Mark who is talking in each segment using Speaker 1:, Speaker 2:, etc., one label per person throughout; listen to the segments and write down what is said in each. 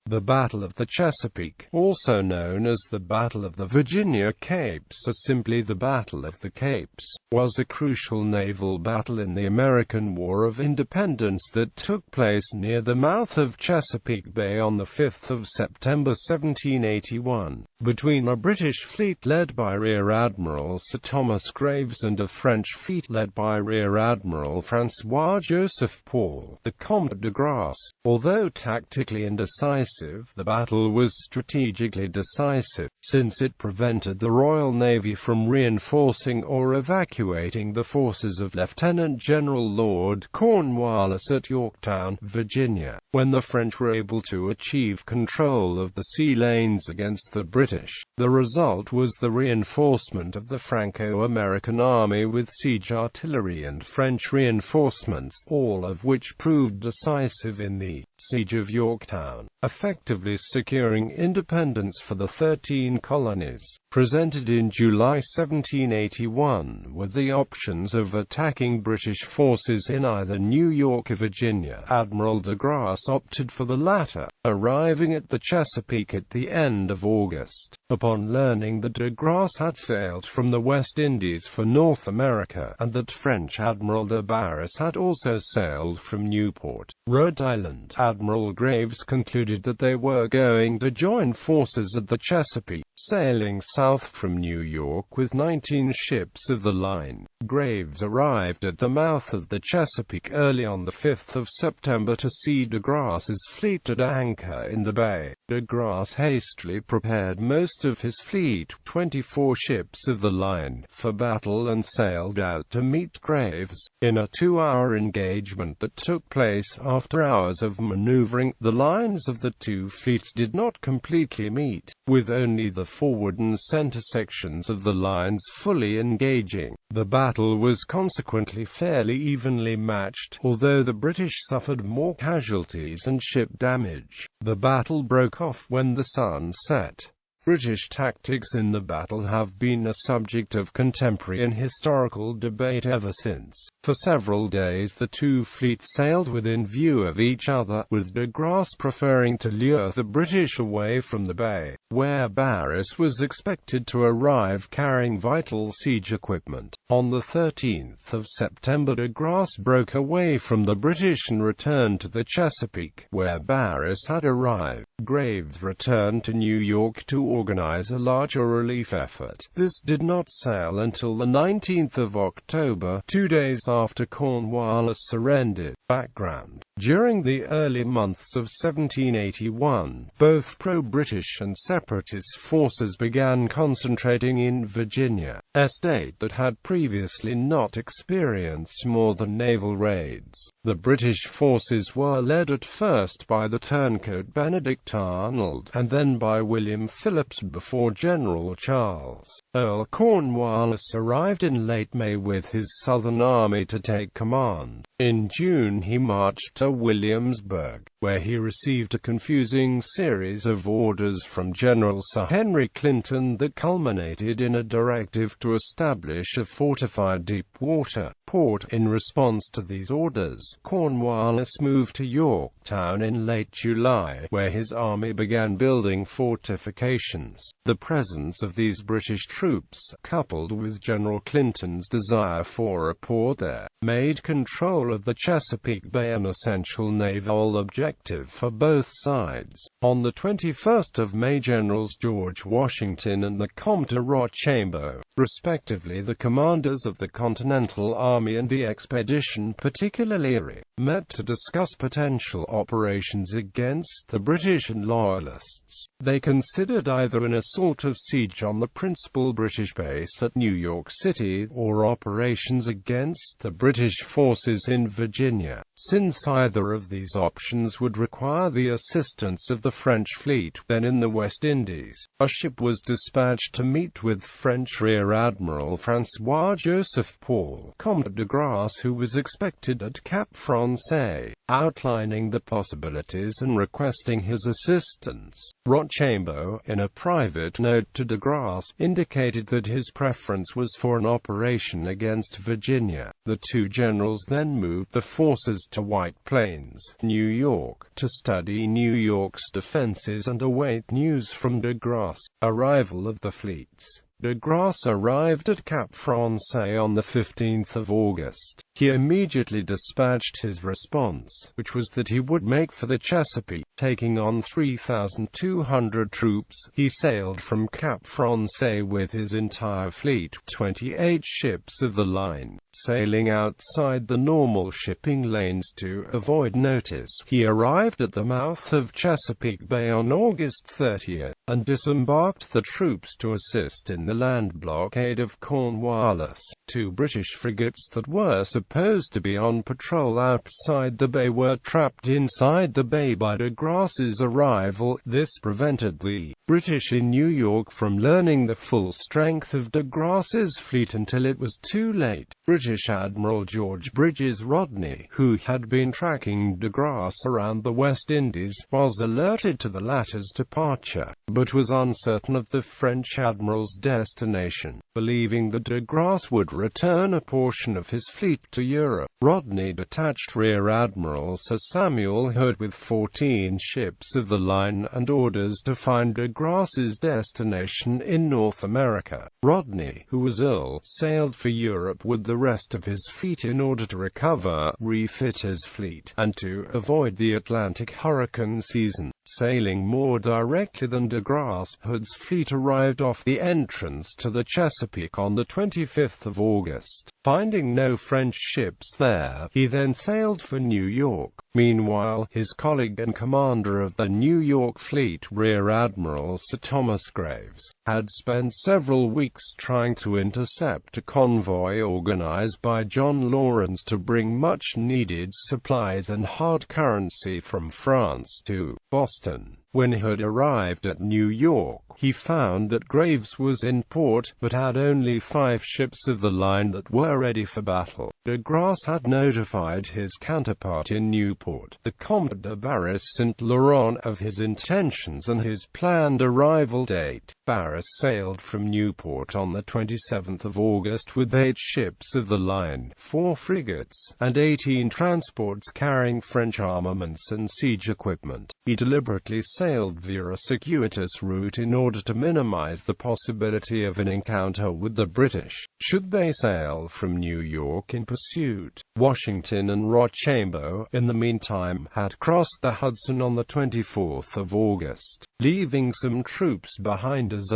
Speaker 1: The Battle of the Chesapeake, also known as the Battle of the Virginia Capes or simply the Battle of the Capes, was a crucial naval battle in the American War of Independence that took place near the mouth of Chesapeake Bay on 5 September 1781, between a British fleet led by Rear Admiral Sir Thomas Graves and a French fleet led by Rear Admiral Francois Joseph Paul, the Comte de Grasse. Although tactically indecisive, the battle was strategically decisive, since it prevented the Royal Navy from reinforcing or evacuating the forces of Lieutenant General Lord Cornwallis at Yorktown, Virginia, when the French were able to achieve control of the sea lanes against the British. The result was the reinforcement of the Franco-American army with siege artillery and French reinforcements, all of which proved decisive in the Siege of Yorktown, effectively securing independence for the 13 colonies. Presented in July 1781, with the options of attacking British forces in either New York or Virginia. Admiral de Grasse opted for the latter, arriving at the Chesapeake at the end of August. Upon learning that de Grasse had sailed from the West Indies for North America, and that French Admiral de Grasse had also sailed from Newport, Rhode Island, Admiral Graves concluded that they were going to join forces at the Chesapeake, sailing south from New York with 19 ships of the line. Graves arrived at the mouth of the Chesapeake early on 5 September to see de Grasse's fleet at anchor in the bay. De Grasse hastily prepared most of his fleet, 24 ships of the line, for battle and sailed out to meet Graves. In a 2-hour engagement that took place after hours of maneuvering, the lines of the two fleets did not completely meet, with only the forward and center sections of the lines fully engaging. The battle was consequently fairly evenly matched, although the British suffered more casualties and ship damage. The battle broke off when the sun set. British tactics in the battle have been a subject of contemporary and historical debate ever since. For several days the two fleets sailed within view of each other, with de Grasse preferring to lure the British away from the bay, where Barras was expected to arrive carrying vital siege equipment. On the 13th of September de Grasse broke away from the British and returned to the Chesapeake, where Barras had arrived. Graves returned to New York to organize a larger relief effort. This did not sail until the 19th of October, 2 days after Cornwallis surrendered. Background: during the early months of 1781, both pro-British and separatist forces began concentrating in Virginia, a state that had previously not experienced more than naval raids. The British forces were led at first by the turncoat Benedict Arnold, and then by William Phillips before General Charles Earl Cornwallis arrived in late May with his Southern Army to take command. In June he marched to Williamsburg, where he received a confusing series of orders from General Sir Henry Clinton that culminated in a directive to establish a fortified deep-water port. In response to these orders, Cornwallis moved to Yorktown in late July, where his army began building fortifications. The presence of these British troops, coupled with General Clinton's desire for a port there, made control of the Chesapeake Bay an essential naval objective for both sides. On the 21st of May, Generals George Washington and the Comte de Grasse, respectively the commanders of the Continental Army and the expedition particularly met to discuss potential operations against the British and Loyalists. They considered either an assault of siege on the principal British base at New York City, or operations against the British forces in Virginia, since either of these options would require the assistance of the French fleet, then in the West Indies. A ship was dispatched to meet with French Rear Admiral Francois Joseph Paul, Comte de Grasse, who was expected at Cap Francais. outlining the possibilities and requesting his assistance. Rochambeau, in a private note to de Grasse, indicated that his preference was for an operation against Virginia. The two generals then moved the forces to White Plains, New York, to study New York's defenses and await news from de Grasse. Arrival of the fleets. De Grasse arrived at Cap Français on the 15th of August. He immediately dispatched his response, which was that he would make for the Chesapeake. Taking on 3,200 troops, he sailed from Cap Français with his entire fleet, 28 ships of the line. Sailing outside the normal shipping lanes to avoid notice, he arrived at the mouth of Chesapeake Bay on August 30th, and disembarked the troops to assist in the land blockade of Cornwallis. Two British frigates that were supposed to be on patrol outside the bay were trapped inside the bay by de Grasse's arrival. This prevented the British in New York from learning the full strength of de Grasse's fleet until it was too late. British Admiral George Bridges Rodney, who had been tracking de Grasse around the West Indies, was alerted to the latter's departure, but was uncertain of the French admiral's destination. Believing that de Grasse would return a portion of his fleet to Europe, Rodney detached Rear Admiral Sir Samuel Hood with 14 ships of the line and orders to find de Grasse's destination in North America. Rodney, who was ill, sailed for Europe with the rest of his fleet in order to recover, refit his fleet, and to avoid the Atlantic hurricane season. Sailing more directly than de Grasse, Hood's fleet arrived off the entrance to the Chesapeake on the 25th of August. Finding no French ships there, he then sailed for New York. Meanwhile, his colleague and commander of the New York fleet, Rear Admiral Sir Thomas Graves, had spent several weeks trying to intercept a convoy organized by John Lawrence to bring much-needed supplies and hard currency from France to Boston. When Hood arrived at New York, he found that Graves was in port, but had only 5 ships of the line that were ready for battle. De Grasse had notified his counterpart in Newport, the Comte de Grasse.Although, of his intentions and his planned arrival date. Barras sailed from Newport on the 27th of August with 8 ships of the line, 4 frigates, and 18 transports carrying French armaments and siege equipment. He deliberately sailed via a circuitous route in order to minimize the possibility of an encounter with the British, should they sail from New York in pursuit. Washington and Rochambeau, in the meantime, had crossed the Hudson on the 24th of August, leaving some troops behind as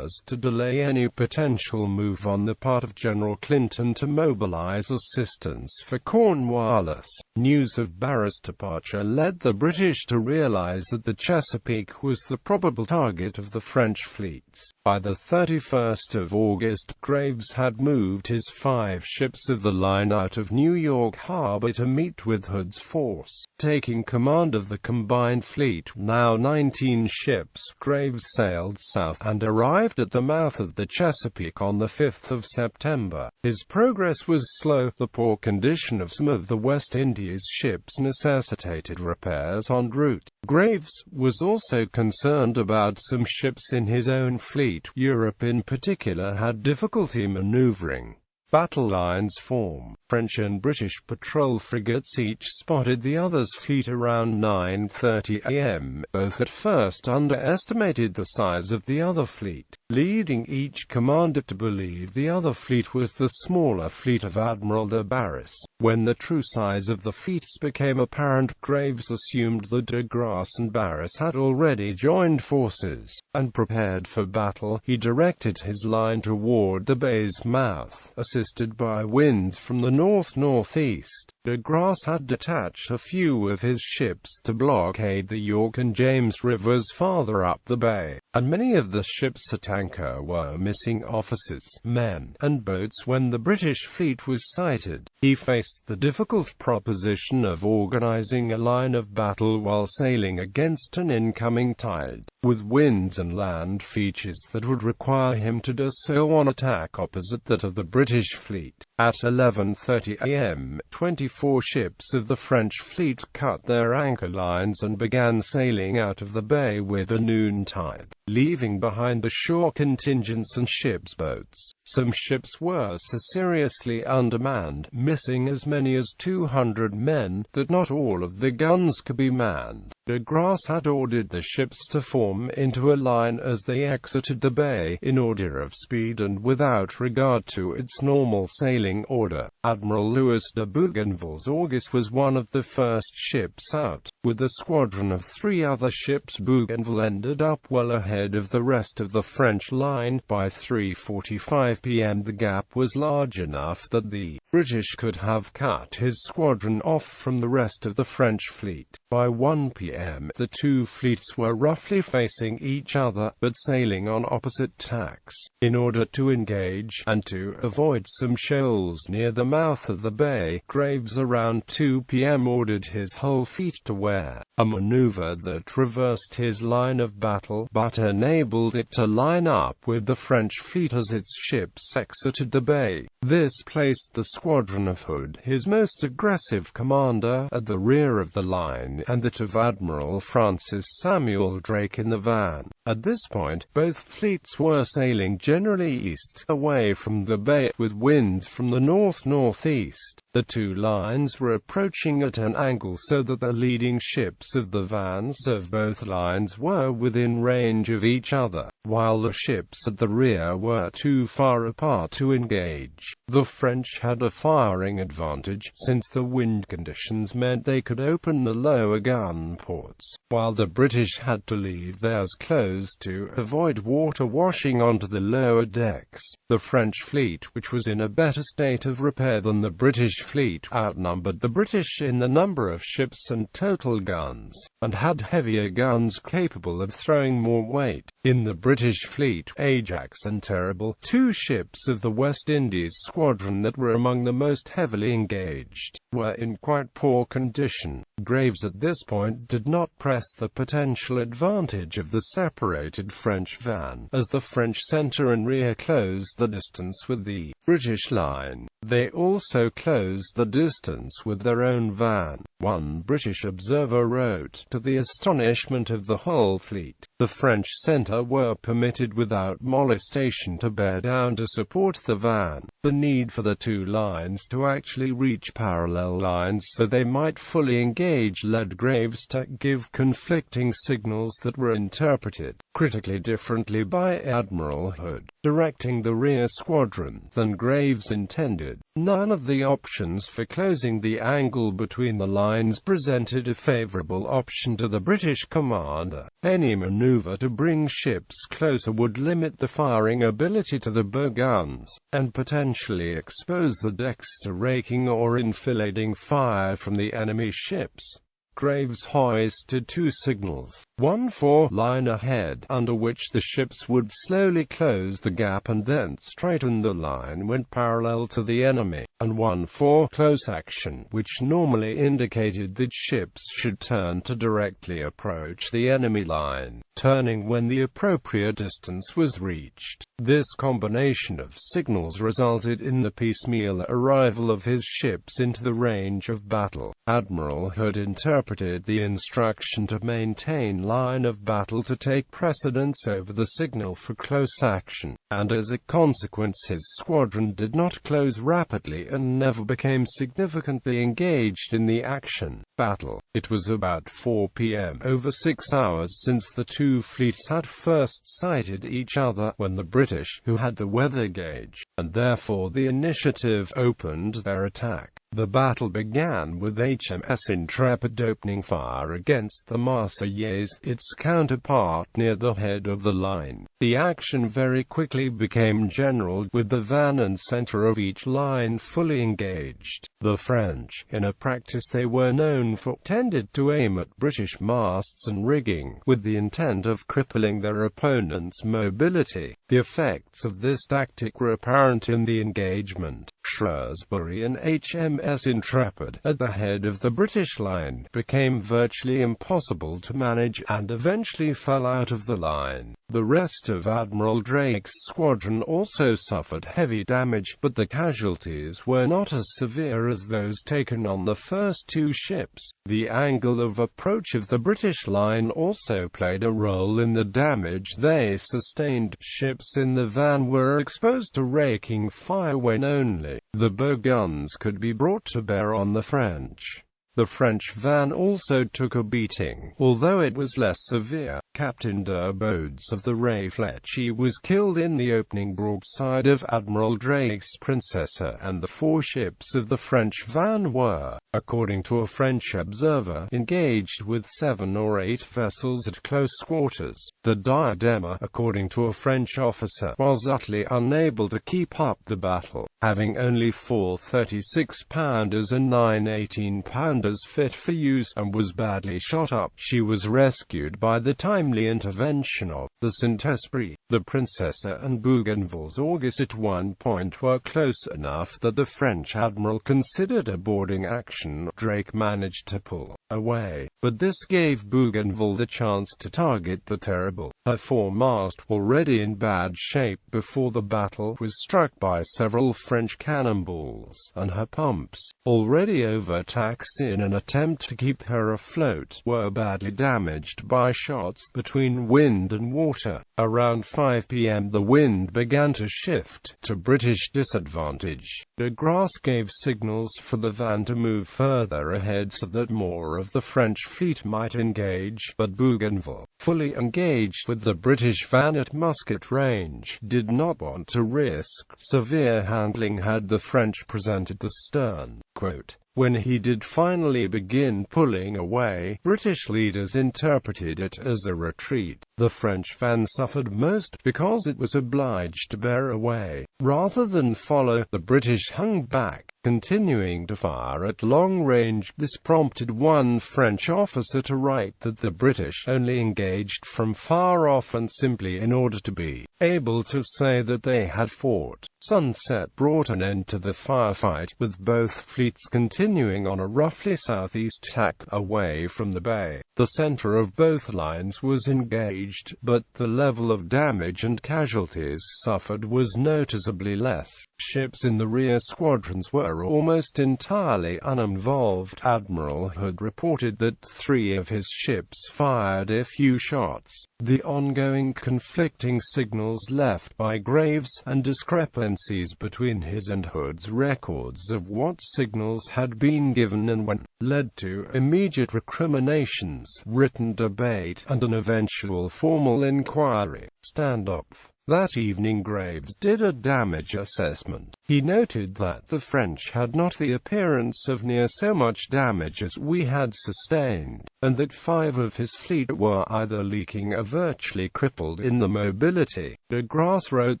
Speaker 1: to delay any potential move on the part of General Clinton to mobilize assistance for Cornwallis. News of Barras' departure led the British to realize that the Chesapeake was the probable target of the French fleets. By the 31st of August, Graves had moved his 5 ships of the line out of New York Harbor to meet with Hood's force. Taking command of the combined fleet, now 19 ships, Graves sailed south and arrived at the mouth of the Chesapeake on the 5th of September. His progress was slow. The poor condition of some of the West Indies ships necessitated repairs en route. Graves was also concerned about some ships in his own fleet. Europe in particular had difficulty maneuvering. Battle lines form. French and British patrol frigates each spotted the other's fleet around 9:30 am. Both at first underestimated the size of the other fleet, leading each commander to believe the other fleet was the smaller fleet of Admiral de Grasse. When the true size of the fleets became apparent, Graves assumed that de Grasse and Barras had already joined forces, and prepared for battle. He directed his line toward the bay's mouth, assisted by winds from the north-northeast. De Grasse had detached a few of his ships to blockade the York and James rivers farther up the bay, and many of the ships at anchor were missing officers, men, and boats when the British fleet was sighted. He faced the difficult proposition of organizing a line of battle while sailing against an incoming tide, with winds and land features that would require him to do so on attack opposite that of the British fleet. At 11:30 am, 24 4 ships of the French fleet cut their anchor lines and began sailing out of the bay with the noontide, leaving behind the shore contingents and ship's boats. Some ships were so seriously undermanned, missing as many as 200 men, that not all of the guns could be manned. De Grasse had ordered the ships to form into a line as they exited the bay, in order of speed and without regard to its normal sailing order. Admiral Louis de Bougainville's Auguste was one of the first ships out. With a squadron of 3 other ships, Bougainville ended up well ahead of the rest of the French line. By 3:45 p.m. the gap was large enough that the British could have cut his squadron off from the rest of the French fleet. By 1 p.m. the two fleets were roughly facing each other, but sailing on opposite tacks. In order to engage, and to avoid some shoals near the mouth of the bay, Graves around 2 p.m. ordered his whole fleet to wear a maneuver that reversed his line of battle, but enabled it to line up with the French fleet as its ships exited the bay. This placed the squadron of Hood, his most aggressive commander, at the rear of the line, and that of Admiral Francis Samuel Drake in the van. At this point, both fleets were sailing generally east, away from the bay, with winds from the north-northeast. The two lines were approaching at an angle so that the leading ships of the vans of both lines were within range of each other, while the ships at the rear were too far apart to engage. The French had a firing advantage, since the wind conditions meant they could open the lower gun ports, while the British had to leave theirs closed to avoid water washing onto the lower decks. The French fleet, which was in a better state of repair than the British fleet, outnumbered the British in the number of ships and total guns, and had heavier guns capable of throwing more weight. In the British fleet, Ajax and Terrible, 2 ships of the West Indies squadron that were among the most heavily engaged, were in quite poor condition. Graves at this point did not press the potential advantage of the separated French van, as the French centre and rear closed the distance with the British line. They also closed the distance with their own van. One British observer wrote, to the astonishment of the whole fleet, the French centre were permitted without molestation to bear down to support the van. The need for the two lines to actually reach parallel lines so they might fully engage led Graves to give conflicting signals that were interpreted critically differently by Admiral Hood, directing the rear squadron, than Graves intended. None of the options for closing the angle between the lines presented a favorable option to the British commander. Any maneuver to bring ships closer would limit the firing ability to the bow guns, and potentially expose the decks to raking or enfilading fire from the enemy ships. Graves hoisted 2 signals, one for line ahead, under which the ships would slowly close the gap and then straighten the line when parallel to the enemy, and one for close action, which normally indicated that ships should turn to directly approach the enemy line, turning when the appropriate distance was reached. This combination of signals resulted in the piecemeal arrival of his ships into the range of battle. Admiral Hood interpreted the instruction to maintain line of battle to take precedence over the signal for close action, and as a consequence his squadron did not close rapidly and never became significantly engaged in the action. Battle. It was about 4 p.m., over 6 hours since the two fleets had first sighted each other, when the British, who had the weather gauge, and therefore the initiative, opened their attack. The battle began with HMS Intrepid opening fire against the Marseillaise, its counterpart near the head of the line. The action very quickly became general, with the van and centre of each line fully engaged. The French, in a practice they were known for, tended to aim at British masts and rigging, with the intent of crippling their opponent's mobility. The effects of this tactic were apparent in the engagement. Shrewsbury and HMS Intrepid, at the head of the British line, became virtually impossible to manage, and eventually fell out of the line. The rest of Admiral Drake's squadron also suffered heavy damage, but the casualties were not as severe as those taken on the first two ships. The angle of approach of the British line also played a role in the damage they sustained. Ships in the van were exposed to raking fire when only the bow guns could be brought to bear on the French. The French van also took a beating, although it was less severe. Captain de Grasse of the Réfléchi was killed in the opening broadside of Admiral Drake's Princessa, and the four ships of the French van were, according to a French observer, engaged with 7 or 8 vessels at close quarters. The Diadema, according to a French officer, was utterly unable to keep up the battle, having only 4 36-pounders and 9 18-pounders fit for use, and was badly shot up. She was rescued by the timely intervention of the Saint-Esprit. The Princessa and Bougainville's August at one point were close enough that the French admiral considered a boarding action. Drake managed to pull away, but this gave Bougainville the chance to target the Terrible. Her foremast, already in bad shape before the battle, was struck by several French cannonballs, and her pumps, already overtaxed in an attempt to keep her afloat, were badly damaged by shots between wind and water. Around 5 p.m. the wind began to shift to British disadvantage. De Grasse gave signals for the van to move further ahead so that more of the French fleet might engage, but Bougainville, fully engaged with the British van at musket range, did not want to risk severe handling had the French presented the stern. Quote, "When he did finally begin pulling away, British leaders interpreted it as a retreat. The French van suffered most, because it was obliged to bear away, rather than follow. The British hung back, continuing to fire at long range. This prompted one French officer to write that the British only engaged from far off and simply in order to be able to say that they had fought." Sunset brought an end to the firefight, with both fleets continuing on a roughly southeast tack away from the bay. The center of both lines was engaged, but the level of damage and casualties suffered was noticeably less. Ships in the rear squadrons were almost entirely uninvolved. Admiral Hood reported that 3 of his ships fired a few shots. The ongoing conflicting signals left by Graves, and discrepancies between his and Hood's records of what signals had been given and when, led to immediate recriminations, written debate, and an eventual formal inquiry. Standoff. That evening Graves did a damage assessment. He noted that the French had not the appearance of near so much damage as we had sustained, and that 5 of his fleet were either leaking or virtually crippled in the mobility. De Grasse wrote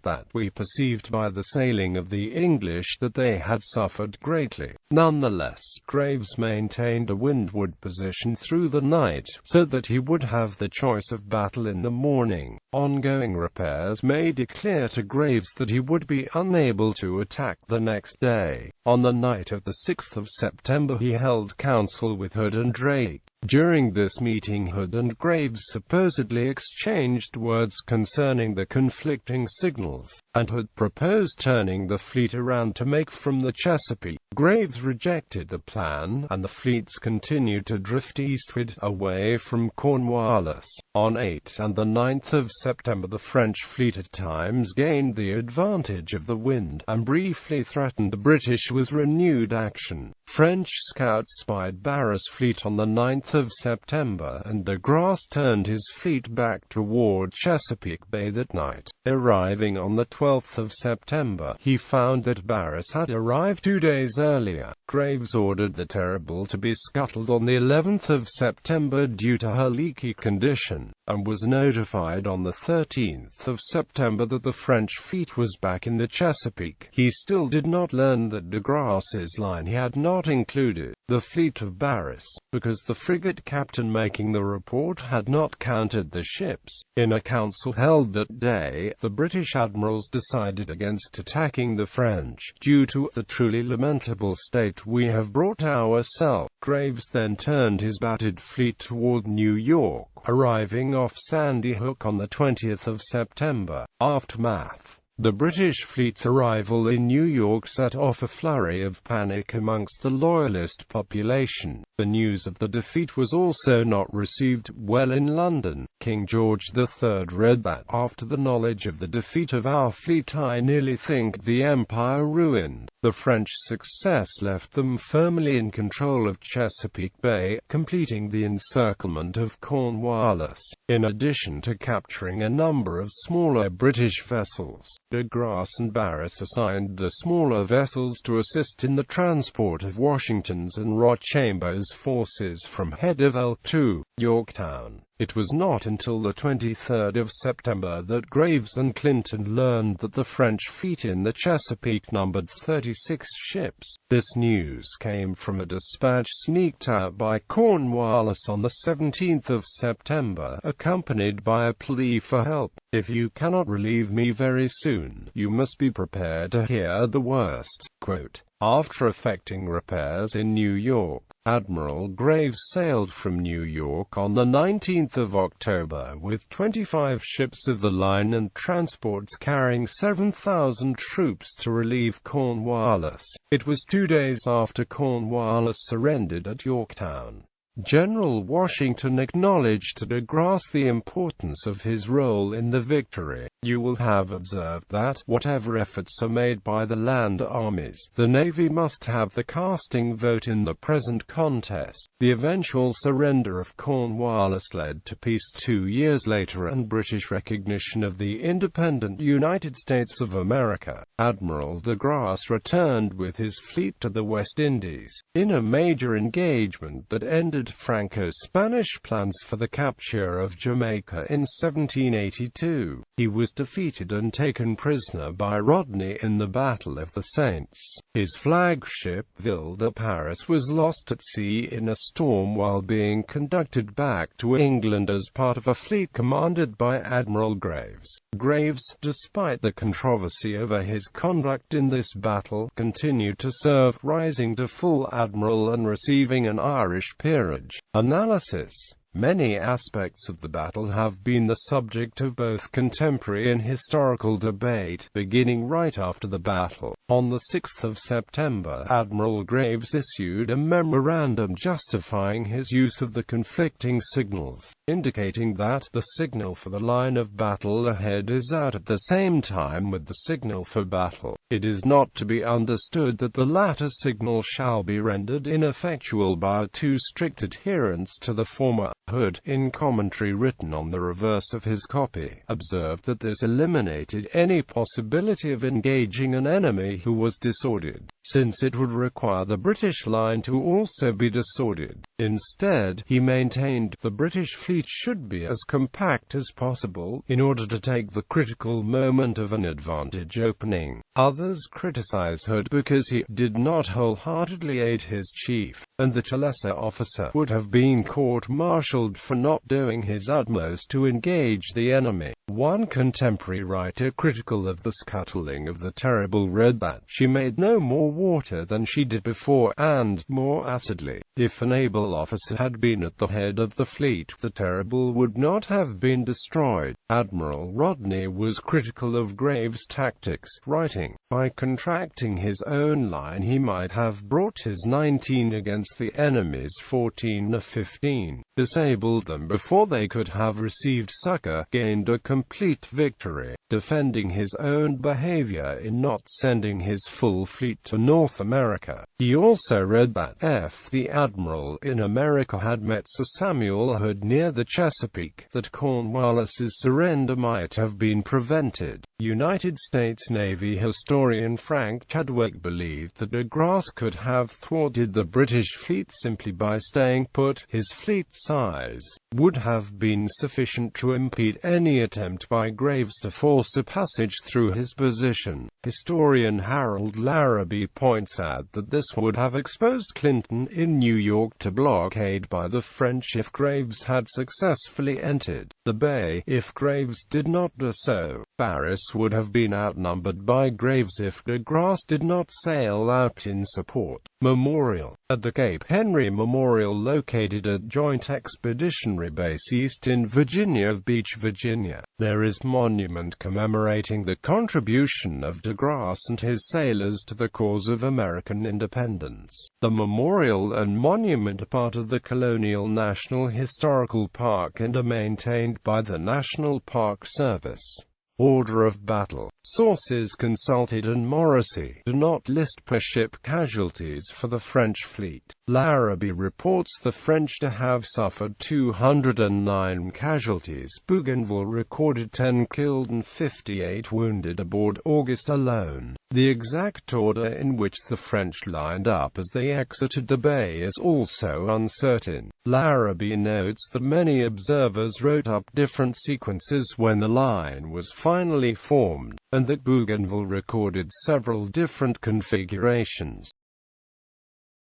Speaker 1: that we perceived by the sailing of the English that they had suffered greatly. Nonetheless, Graves maintained a windward position through the night, so that he would have the choice of battle in the morning. Ongoing repairs made it clear to Graves that he would be unable to attack the next day. On the night of the 6th of September he held council with Hood and Drake. During this meeting Hood and Graves supposedly exchanged words concerning the conflicting signals, and Hood proposed turning the fleet around to make from the Chesapeake. Graves rejected the plan, and the fleets continued to drift eastward, away from Cornwallis. On 8 and the 9th of September the French fleet at times gained the advantage of the wind, and briefly threatened the British with renewed action. French scouts spied Barras' fleet on the 9th of September, and De Grasse turned his fleet back toward Chesapeake Bay that night. Arriving on the 12th of September, he found that Barras had arrived 2 days earlier. Graves ordered the Terrible to be scuttled on the 11th of September due to her leaky condition, and was notified on the 13th of September that the French fleet was back in the Chesapeake. He still did not learn that De Grasse's line he had not included the fleet of Barras, because the frigate captain making the report had not counted the ships. In a council held that day, the British admirals decided against attacking the French, due to the truly lamentable state we have brought ourselves. Graves then turned his battered fleet toward New York, arriving off Sandy Hook on the 20th of September. Aftermath. The British fleet's arrival in New York set off a flurry of panic amongst the Loyalist population. The news of the defeat was also not received well in London. King George III read that, "After the knowledge of the defeat of our fleet, I nearly think the empire ruined." The French success left them firmly in control of Chesapeake Bay, completing the encirclement of Cornwallis. In addition to capturing a number of smaller British vessels, de Grasse and Barras assigned the smaller vessels to assist in the transport of Washington's and Rochambeau's forces from Headeville to Yorktown. It was not until the 23rd of September that Graves and Clinton learned that the French fleet in the Chesapeake numbered 36 ships. This news came from a dispatch sneaked out by Cornwallis on the 17th of September, accompanied by a plea for help. "If you cannot relieve me very soon, you must be prepared to hear the worst." Quote, after effecting repairs in New York, Admiral Graves sailed from New York on the 19th of October with 25 ships of the line and transports carrying 7,000 troops to relieve Cornwallis. It was 2 days after Cornwallis surrendered at Yorktown. General Washington acknowledged to de Grasse the importance of his role in the victory. "You will have observed that, whatever efforts are made by the land armies, the Navy must have the casting vote in the present contest." The eventual surrender of Cornwallis led to peace 2 years later and British recognition of the independent United States of America. Admiral de Grasse returned with his fleet to the West Indies, in a major engagement that ended Franco-Spanish plans for the capture of Jamaica in 1782. He was defeated and taken prisoner by Rodney in the Battle of the Saints. His flagship Ville de Paris was lost at sea in a storm while being conducted back to England as part of a fleet commanded by Admiral Graves. Graves, despite the controversy over his conduct in this battle, continued to serve, rising to full admiral and receiving an Irish peerage. Analysis. Many aspects of the battle have been the subject of both contemporary and historical debate, beginning right after the battle. On the 6th of September, Admiral Graves issued a memorandum justifying his use of the conflicting signals, indicating that the signal for the line of battle ahead is out at the same time with the signal for battle. It is not to be understood that the latter signal shall be rendered ineffectual by too strict adherence to the former. Hood, in commentary written on the reverse of his copy, observed that this eliminated any possibility of engaging an enemy who was disordered, since it would require the British line to also be disordered. Instead, he maintained the British fleet should be as compact as possible, in order to take the critical moment of an advantage opening. Others criticize Hood because he did not wholeheartedly aid his chief, and that a lesser officer would have been court-martialed for not doing his utmost to engage the enemy. One contemporary writer critical of the scuttling of the Terrible read that she made no more water than she did before, and, more acidly, if an able officer had been at the head of the fleet, the Terrible would not have been destroyed. Admiral Rodney was critical of Graves' tactics, writing, "By contracting his own line he might have brought his 19 against the enemy's 14 or 15, disabled them before they could have received succor, gained a complete victory, defending his own behavior in not sending his full fleet to North America." He also read that if the admiral in America had met Sir Samuel Hood near the Chesapeake, that Cornwallis's surrender might have been prevented. United States Navy historian historian Frank Chadwick believed that de Grasse could have thwarted the British fleet simply by staying put. His fleet size would have been sufficient to impede any attempt by Graves to force a passage through his position. Historian Harold Larrabee points out that this would have exposed Clinton in New York to blockade by the French if Graves had successfully entered the bay. If Graves did not do so, Paris would have been outnumbered by Graves if de Grasse did not sail out in support. Memorial. At the Cape Henry Memorial, located at Joint Expeditionary Base East in Virginia Beach, Virginia, there is a monument commemorating the contribution of de Grasse and his sailors to the cause of American independence. The memorial and monument are part of the Colonial National Historical Park and are maintained by the National Park Service. Order of battle. Sources consulted and Morrissey do not list per ship casualties for the French fleet. Larrabee reports the French to have suffered 209 casualties. Bougainville recorded 10 killed and 58 wounded aboard August alone. The exact order in which the French lined up as they exited the bay is also uncertain. Larrabee notes that many observers wrote up different sequences when the line was finally formed, and that Bougainville recorded several different configurations.